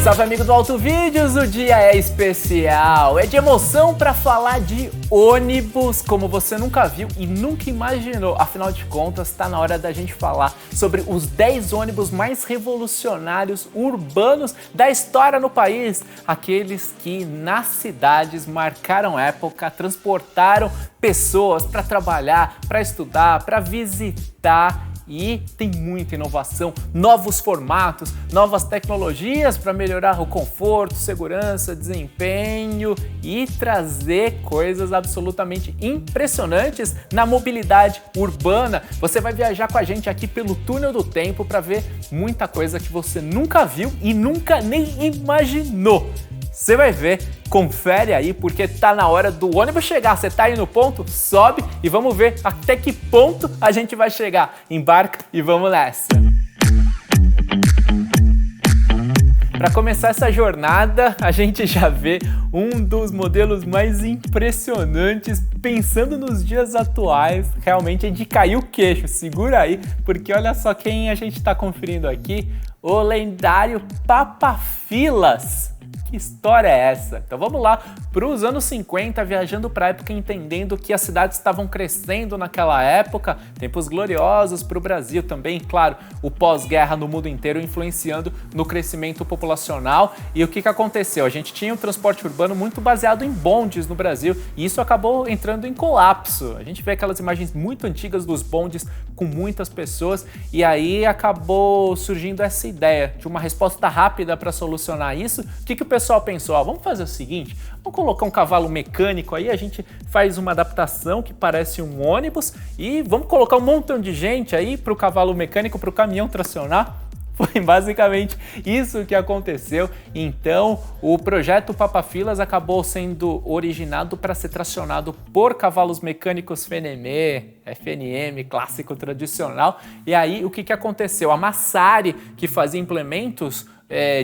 Salve, amigo do Alto Vídeos, o dia é especial, é de emoção para falar de ônibus como você nunca viu e nunca imaginou. Afinal de contas, está na hora da gente falar sobre os 10 ônibus mais revolucionários urbanos da história no país. Aqueles que nas cidades marcaram época, transportaram pessoas para trabalhar, para estudar, para visitar. E tem muita inovação, novos formatos, novas tecnologias para melhorar o conforto, segurança, desempenho e trazer coisas absolutamente impressionantes na mobilidade urbana. Você vai viajar com a gente aqui pelo túnel do tempo para ver muita coisa que você nunca viu e nunca nem imaginou. Você vai ver, confere aí, porque tá na hora do ônibus chegar. Você tá aí no ponto? Sobe e vamos ver até que ponto a gente vai chegar. Embarca e vamos nessa! Para começar essa jornada, a gente já vê um dos modelos mais impressionantes, pensando nos dias atuais, realmente é de cair o queixo. Segura aí, porque olha só quem a gente está conferindo aqui, o lendário Papa-Filas. Que história é essa? Então vamos lá para os anos 50, viajando para a época, entendendo que as cidades estavam crescendo naquela época, tempos gloriosos para o Brasil também, claro, o pós-guerra no mundo inteiro influenciando no crescimento populacional. E o que aconteceu? A gente tinha um transporte urbano muito baseado em bondes no Brasil e isso acabou entrando em colapso. A gente vê aquelas imagens muito antigas dos bondes com muitas pessoas e aí acabou surgindo essa ideia de uma resposta rápida para solucionar isso. O que o pessoal pensou? Vamos fazer o seguinte, vamos colocar um cavalo mecânico aí, a gente faz uma adaptação que parece um ônibus e vamos colocar um montão de gente aí para o cavalo mecânico, para o caminhão tracionar. Foi basicamente isso que aconteceu. Então, o projeto Papa-Filas acabou sendo originado para ser tracionado por cavalos mecânicos FNM, clássico tradicional. E aí, o que aconteceu? A Massari, que fazia implementos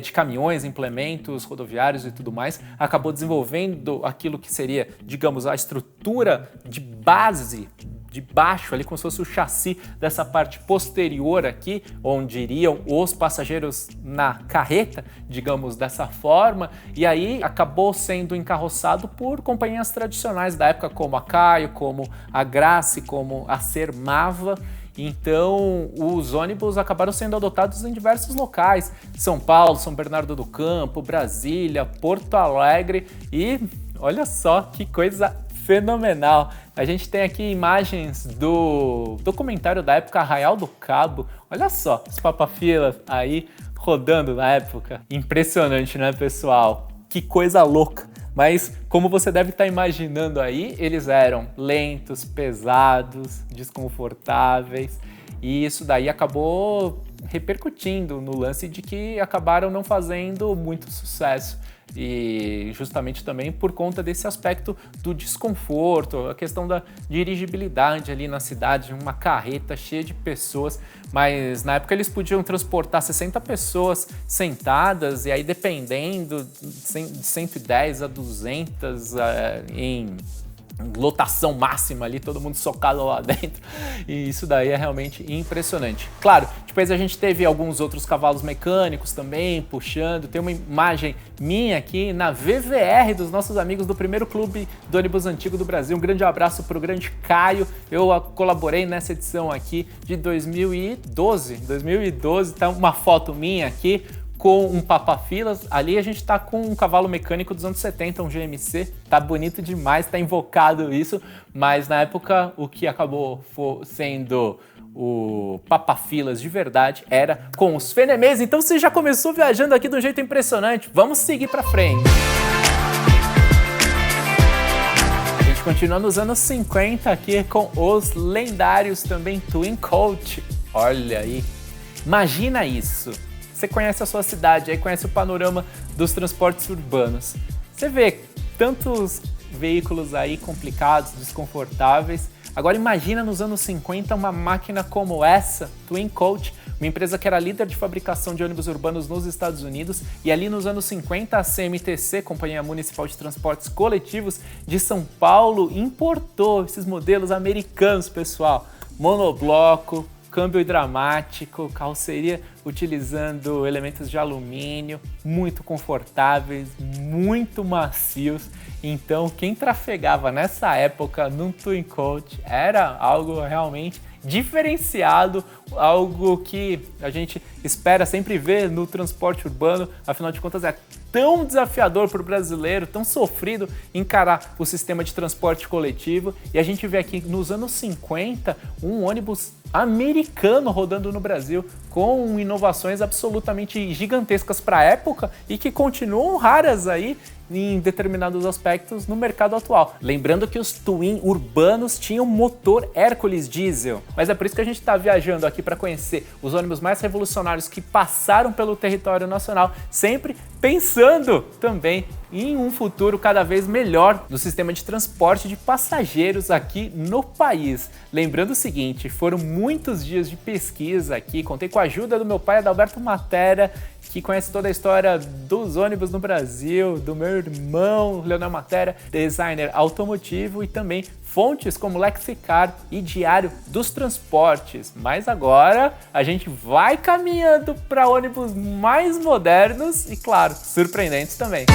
de caminhões, implementos rodoviários e tudo mais, acabou desenvolvendo aquilo que seria, digamos, a estrutura de base de baixo, ali como se fosse o chassi dessa parte posterior aqui, onde iriam os passageiros na carreta, digamos dessa forma, e aí acabou sendo encarroçado por companhias tradicionais da época, como a Caio, como a Grace, como a Sermava. Então, os ônibus acabaram sendo adotados em diversos locais, São Paulo, São Bernardo do Campo, Brasília, Porto Alegre e olha só que coisa fenomenal. A gente tem aqui imagens do documentário da época Arraial do Cabo. Olha só, os Papa-Filas aí rodando na época. Impressionante, né, pessoal? Que coisa louca. Mas, como você deve estar imaginando aí, eles eram lentos, pesados, desconfortáveis. E isso daí acabou repercutindo no lance de que acabaram não fazendo muito sucesso. E justamente também por conta desse aspecto do desconforto, a questão da dirigibilidade ali na cidade, uma carreta cheia de pessoas, mas na época eles podiam transportar 60 pessoas sentadas e aí dependendo de 110 a 200 em lotação máxima ali, todo mundo socado lá dentro, e isso daí é realmente impressionante. Claro, depois a gente teve alguns outros cavalos mecânicos também puxando, tem uma imagem minha aqui na VVR dos nossos amigos do primeiro clube do ônibus antigo do Brasil. Um grande abraço para o grande Caio, eu colaborei nessa edição aqui de 2012, tá uma foto minha aqui, com um Papa-Filas, ali a gente tá com um cavalo mecânico dos anos 70, um GMC, tá bonito demais, tá invocado isso, mas na época o que acabou sendo o Papa-Filas de verdade era com os FNMs. Então você já começou viajando aqui de um jeito impressionante, vamos seguir pra frente. A gente continua nos anos 50 aqui com os lendários também Twin Coach, olha aí, imagina isso. Você conhece a sua cidade, aí conhece o panorama dos transportes urbanos. Você vê tantos veículos aí complicados, desconfortáveis. Agora imagina nos anos 50 uma máquina como essa, Twin Coach, uma empresa que era líder de fabricação de ônibus urbanos nos Estados Unidos, e ali nos anos 50 a CMTC, Companhia Municipal de Transportes Coletivos de São Paulo, importou esses modelos americanos, pessoal. Monobloco, câmbio hidráulico, carroceria utilizando elementos de alumínio, muito confortáveis, muito macios. Então, quem trafegava nessa época no Twin Coach era algo realmente diferenciado, algo que a gente espera sempre ver no transporte urbano. Afinal de contas, é tão desafiador para o brasileiro, tão sofrido encarar o sistema de transporte coletivo. E a gente vê aqui nos anos 50 um ônibus americano rodando no Brasil com inovações absolutamente gigantescas para a época e que continuam raras aí em determinados aspectos no mercado atual. Lembrando que os Twin urbanos tinham motor Hércules diesel, mas é por isso que a gente está viajando aqui para conhecer os ônibus mais revolucionários que passaram pelo território nacional, sempre pensando também em um futuro cada vez melhor do sistema de transporte de passageiros aqui no país. Lembrando o seguinte, foram muitos dias de pesquisa aqui, contei com a ajuda do meu pai, Adalberto Matera, que conhece toda a história dos ônibus no Brasil, do meu irmão, Leonel Matera, designer automotivo, e também fontes como Lexicar e Diário dos Transportes. Mas agora a gente vai caminhando para ônibus mais modernos e, claro, surpreendentes também.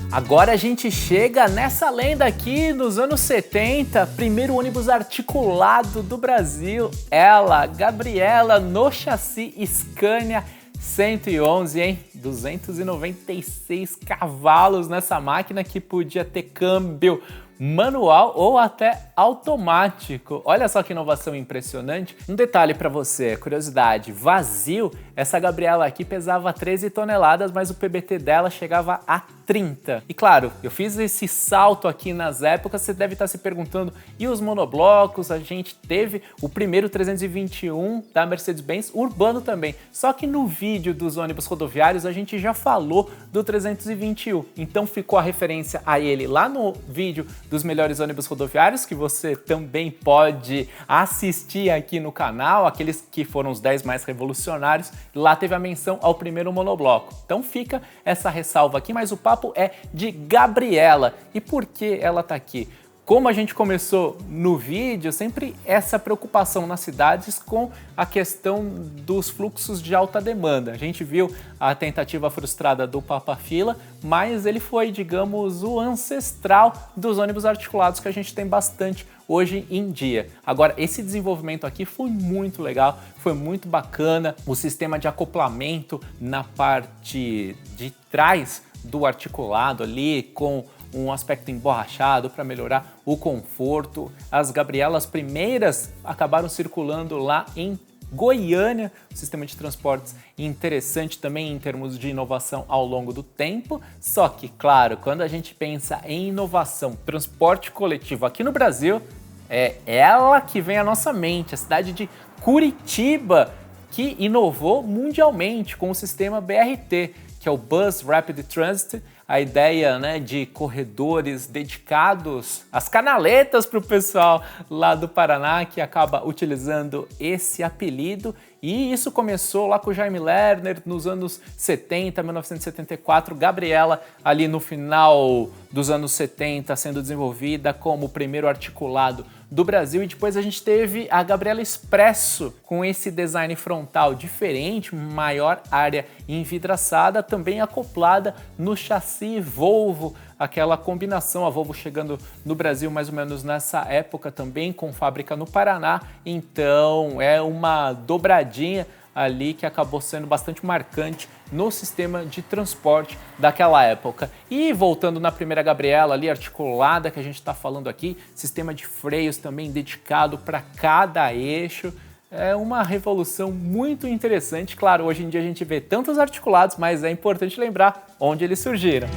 Agora a gente chega nessa lenda aqui nos anos 70, primeiro ônibus articulado do Brasil, ela, Gabriela, no chassi Scania 111, hein? 296 cavalos nessa máquina que podia ter câmbio manual ou até automático. Olha só que inovação impressionante. Um detalhe para você, curiosidade, vazio, essa Gabriela aqui pesava 13 toneladas, mas o PBT dela chegava a 30. E claro, eu fiz esse salto aqui nas épocas, você deve estar se perguntando, e os monoblocos? A gente teve o primeiro 321 da Mercedes-Benz urbano também, só que no vídeo dos ônibus rodoviários a gente já falou do 321, então ficou a referência a ele lá no vídeo dos melhores ônibus rodoviários, que você também pode assistir aqui no canal, aqueles que foram os 10 mais revolucionários, lá teve a menção ao primeiro monobloco. Então fica essa ressalva aqui, mas o papo é de Gabriela. E por que ela tá aqui? Como a gente começou no vídeo, sempre essa preocupação nas cidades com a questão dos fluxos de alta demanda. A gente viu a tentativa frustrada do Papa Fila, mas ele foi, digamos, o ancestral dos ônibus articulados que a gente tem bastante hoje em dia. Agora, esse desenvolvimento aqui foi muito legal, foi muito bacana. O sistema de acoplamento na parte de trás do articulado ali, com um aspecto emborrachado para melhorar o conforto. As Gabrielas primeiras acabaram circulando lá em Goiânia, um sistema de transportes interessante também em termos de inovação ao longo do tempo. Só que, claro, quando a gente pensa em inovação, transporte coletivo aqui no Brasil, é ela que vem à nossa mente, a cidade de Curitiba, que inovou mundialmente com o sistema BRT, que é o Bus Rapid Transit, a ideia, né, de corredores dedicados às canaletas para o pessoal lá do Paraná, que acaba utilizando esse apelido. E isso começou lá com o Jaime Lerner nos anos 70, 1974, Gabriela ali no final dos anos 70 sendo desenvolvida como o primeiro articulado do Brasil, e depois a gente teve a Gabriela Expresso com esse design frontal diferente, maior área envidraçada, também acoplada no chassi Volvo, aquela combinação, a Volvo chegando no Brasil mais ou menos nessa época também, com fábrica no Paraná, então é uma dobradinha ali que acabou sendo bastante marcante no sistema de transporte daquela época. E voltando na primeira Gabriela ali, articulada, que a gente está falando aqui, sistema de freios também dedicado para cada eixo, é uma revolução muito interessante. Claro, hoje em dia a gente vê tantos articulados, mas é importante lembrar onde eles surgiram.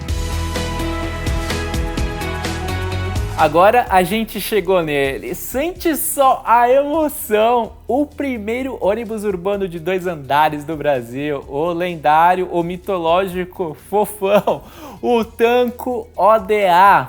Agora a gente chegou nele, sente só a emoção, o primeiro ônibus urbano de 2 andares do Brasil, o lendário, o mitológico fofão, o Tanco ODA.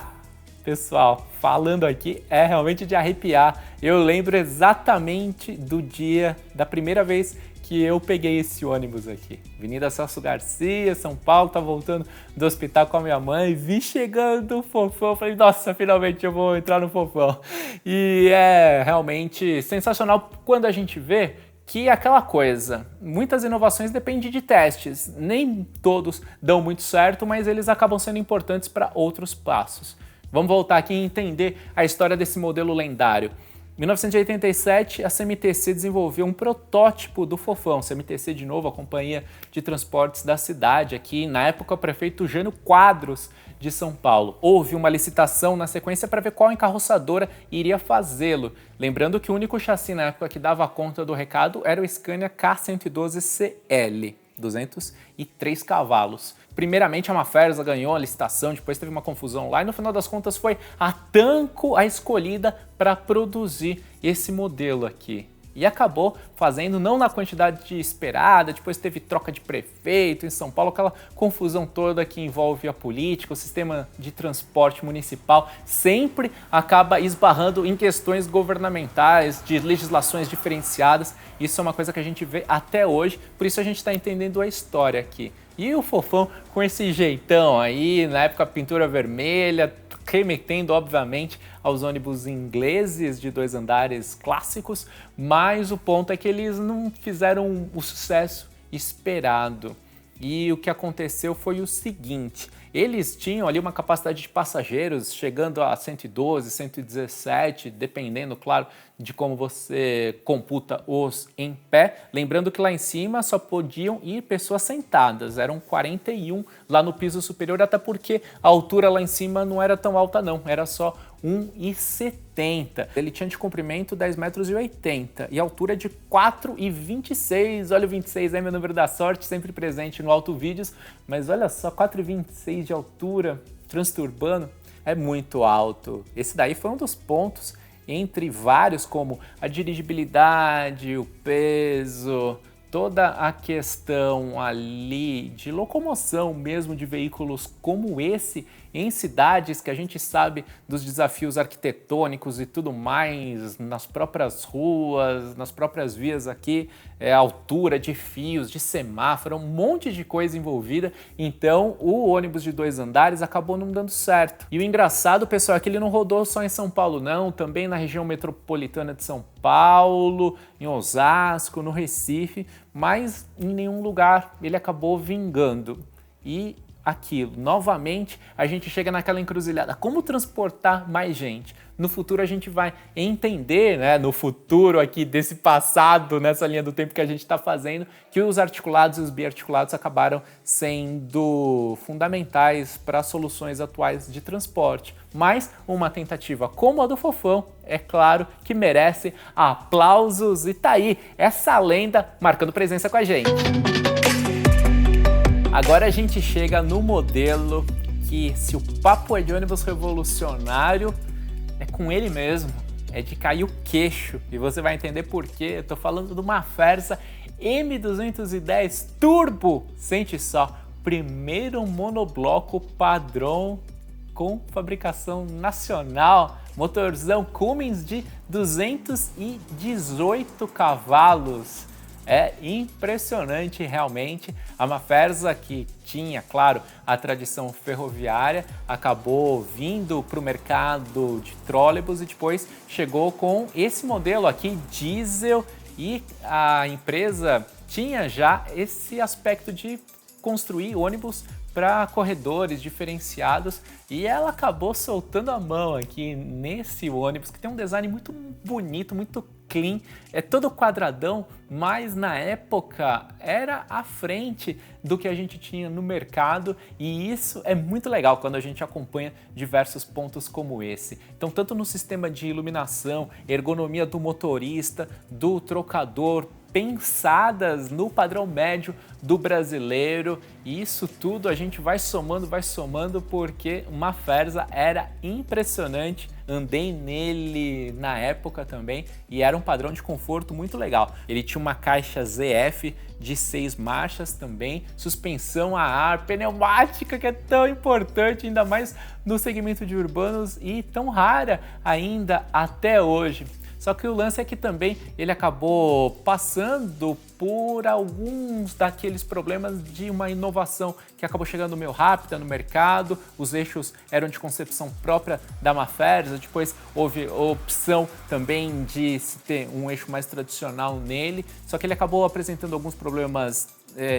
Pessoal, falando aqui é realmente de arrepiar, Eu lembro exatamente do dia da primeira vez que eu peguei esse ônibus aqui. Avenida Celso Garcia, São Paulo, tá voltando do hospital com a minha mãe, vi chegando o Fofão, falei, nossa, finalmente eu vou entrar no Fofão. E é realmente sensacional quando a gente vê que é aquela coisa, muitas inovações dependem de testes, nem todos dão muito certo, mas eles acabam sendo importantes para outros passos. Vamos voltar aqui e entender a história desse modelo lendário. Em 1987, a CMTC desenvolveu um protótipo do Fofão. CMTC, de novo, a companhia de transportes da cidade aqui, na época o prefeito Jânio Quadros de São Paulo. Houve uma licitação na sequência para ver qual encarroçadora iria fazê-lo. Lembrando que o único chassi na época que dava conta do recado era o Scania K112CL, 203 cavalos. Primeiramente a Maffersa ganhou a licitação, depois teve uma confusão lá e no final das contas foi a Tanco a escolhida para produzir esse modelo aqui. E acabou fazendo não na quantidade esperada, depois teve troca de prefeito em São Paulo, aquela confusão toda que envolve a política, o sistema de transporte municipal sempre acaba esbarrando em questões governamentais, de legislações diferenciadas. Isso é uma coisa que a gente vê até hoje, por isso a gente está entendendo a história aqui. E o Fofão com esse jeitão aí, na época pintura vermelha, remetendo obviamente aos ônibus ingleses de 2 andares clássicos, mas o ponto é que eles não fizeram o sucesso esperado. E o que aconteceu foi o seguinte, eles tinham ali uma capacidade de passageiros chegando a 112, 117, dependendo, claro, de como você computa os em pé. Lembrando que lá em cima só podiam ir pessoas sentadas, eram 41 lá no piso superior, até porque a altura lá em cima não era tão alta não, era só 1,70. Ele tinha de comprimento 10,80 metros e altura de 4,26. Olha o 26 aí, meu número da sorte, sempre presente no Auto Vídeos. Mas olha só, 4,26 de altura, transturbano, é muito alto. Esse daí foi um dos pontos, entre vários, como a dirigibilidade, o peso, toda a questão ali de locomoção mesmo de veículos como esse em cidades que a gente sabe dos desafios arquitetônicos e tudo mais, nas próprias ruas, nas próprias vias aqui, altura de fios, de semáforo, um monte de coisa envolvida. Então o ônibus de 2 andares acabou não dando certo. E o engraçado, pessoal, é que ele não rodou só em São Paulo não, também na região metropolitana de São Paulo, em Osasco, no Recife, mas em nenhum lugar ele acabou vingando. E aquilo, novamente, a gente chega naquela encruzilhada, como transportar mais gente? No futuro a gente vai entender, né, no futuro aqui desse passado, nessa linha do tempo que a gente está fazendo, que os articulados e os biarticulados acabaram sendo fundamentais para as soluções atuais de transporte. Mas uma tentativa como a do Fofão, é claro que merece aplausos e tá aí essa lenda marcando presença com a gente. Agora a gente chega no modelo que, se o papo é de ônibus revolucionário, é com ele mesmo, é de cair o queixo. E você vai entender por quê. Eu tô falando de uma Maffersa M210 Turbo. Sente só, primeiro monobloco padrão com fabricação nacional, motorzão Cummins de 218 cavalos. É impressionante realmente. A Maffersa, que tinha, claro, a tradição ferroviária, acabou vindo para o mercado de trólebus e depois chegou com esse modelo aqui, diesel, e a empresa tinha já esse aspecto de construir ônibus para corredores diferenciados e ela acabou soltando a mão aqui nesse ônibus que tem um design muito bonito, muito clean, é todo quadradão, mas na época era à frente do que a gente tinha no mercado e isso é muito legal quando a gente acompanha diversos pontos como esse. Então, tanto no sistema de iluminação, ergonomia do motorista, do trocador, pensadas no padrão médio do brasileiro, e isso tudo a gente vai somando porque o Maffersa era impressionante. Andei nele na época também e era um padrão de conforto muito legal. Ele tinha uma caixa ZF de 6 marchas também, suspensão a ar, pneumática, que é tão importante, ainda mais no segmento de urbanos e tão rara ainda até hoje. Só que o lance é que também ele acabou passando por alguns daqueles problemas de uma inovação que acabou chegando meio rápida no mercado. Os eixos eram de concepção própria da Mafers, depois houve a opção também de se ter um eixo mais tradicional nele, só que ele acabou apresentando alguns problemas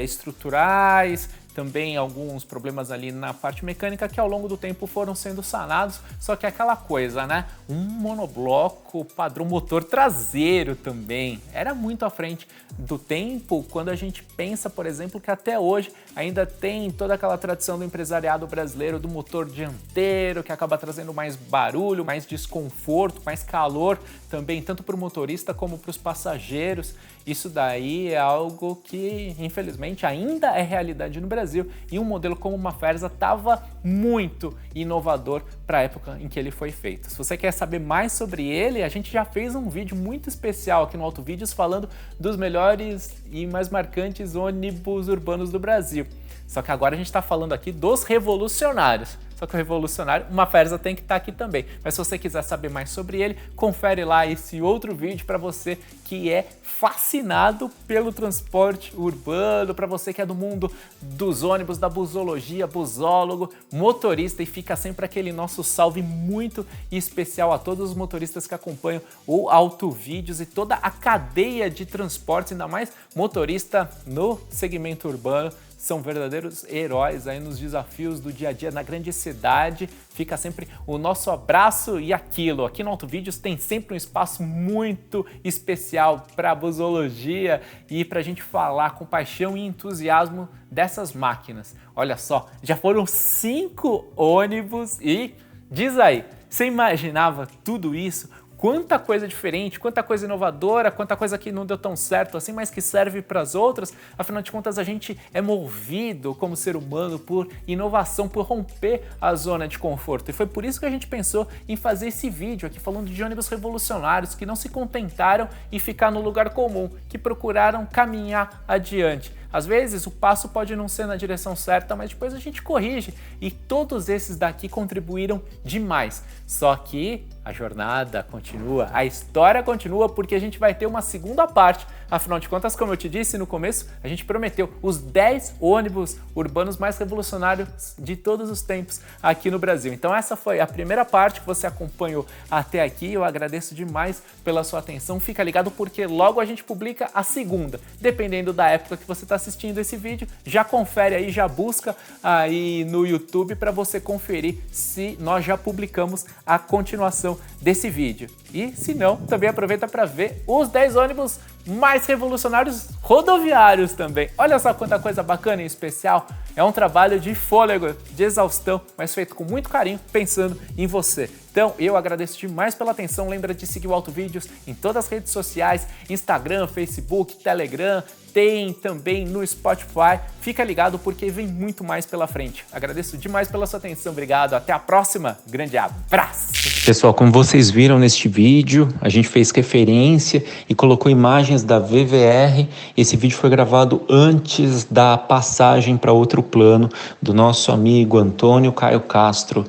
estruturais, também alguns problemas ali na parte mecânica que ao longo do tempo foram sendo sanados, só que é aquela coisa, né? Um monobloco padrão motor traseiro também. Era muito à frente do tempo quando a gente pensa, por exemplo, que até hoje ainda tem toda aquela tradição do empresariado brasileiro do motor dianteiro, que acaba trazendo mais barulho, mais desconforto, mais calor também, tanto para o motorista como para os passageiros. Isso daí é algo que, infelizmente, ainda é realidade no Brasil, e um modelo como o Mafers estava muito inovador para a época em que ele foi feito. Se você quer saber mais sobre ele, a gente já fez um vídeo muito especial aqui no AutoVídeos falando dos melhores e mais marcantes ônibus urbanos do Brasil. Só que agora a gente está falando aqui dos revolucionários. Só que o revolucionário, uma Mafers tem que estar aqui também. Mas se você quiser saber mais sobre ele, confere lá esse outro vídeo para você que é fascinado pelo transporte urbano, para você que é do mundo dos ônibus, da busologia, busólogo, motorista, e fica sempre aquele nosso salve muito especial a todos os motoristas que acompanham o AutoVídeos e toda a cadeia de transportes, ainda mais motorista no segmento urbano. São verdadeiros heróis aí nos desafios do dia a dia na grande cidade. Fica sempre o nosso abraço e aquilo. Aqui no AutoVídeos tem sempre um espaço muito especial para a busologia e para a gente falar com paixão e entusiasmo dessas máquinas. Olha só, já foram 5 ônibus e diz aí, você imaginava tudo isso? Quanta coisa diferente, quanta coisa inovadora, quanta coisa que não deu tão certo assim, mas que serve para as outras. Afinal de contas, a gente é movido como ser humano por inovação, por romper a zona de conforto. E foi por isso que a gente pensou em fazer esse vídeo aqui falando de ônibus revolucionários que não se contentaram em ficar no lugar comum, que procuraram caminhar adiante. Às vezes o passo pode não ser na direção certa, mas depois a gente corrige, e todos esses daqui contribuíram demais. Só que a jornada continua, a história continua, porque a gente vai ter uma segunda parte. Afinal de contas, como eu te disse no começo, a gente prometeu os 10 ônibus urbanos mais revolucionários de todos os tempos aqui no Brasil. Então essa foi a primeira parte que você acompanhou até aqui. Eu agradeço demais pela sua atenção. Fica ligado porque logo a gente publica a segunda. Dependendo da época que você está assistindo esse vídeo, já confere aí, já busca aí no YouTube para você conferir se nós já publicamos a continuação desse vídeo. E se não, também aproveita para ver os 10 ônibus mais revolucionários rodoviários também. Olha só quanta coisa bacana e especial. É um trabalho de fôlego, de exaustão, mas feito com muito carinho, pensando em você. Então, eu agradeço demais pela atenção. Lembra de seguir o AutoVídeos em todas as redes sociais, Instagram, Facebook, Telegram, tem também no Spotify. Fica ligado porque vem muito mais pela frente. Agradeço demais pela sua atenção. Obrigado. Até a próxima. Grande abraço. Pessoal, como vocês viram neste vídeo, a gente fez referência e colocou imagens da VVR. Esse vídeo foi gravado antes da passagem para outro plano do nosso amigo Antônio Caio Castro,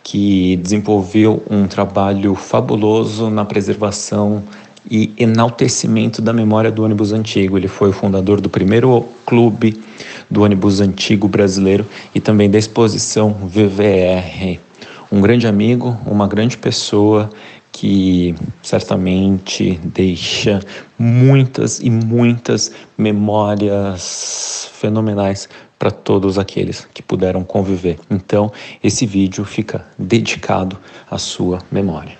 que desenvolveu um trabalho fabuloso na preservação e enaltecimento da memória do ônibus antigo. Ele foi o fundador do primeiro clube do ônibus antigo brasileiro e também da exposição VVR. Um grande amigo, uma grande pessoa que certamente deixa muitas e muitas memórias fenomenais para todos aqueles que puderam conviver. Então, esse vídeo fica dedicado à sua memória.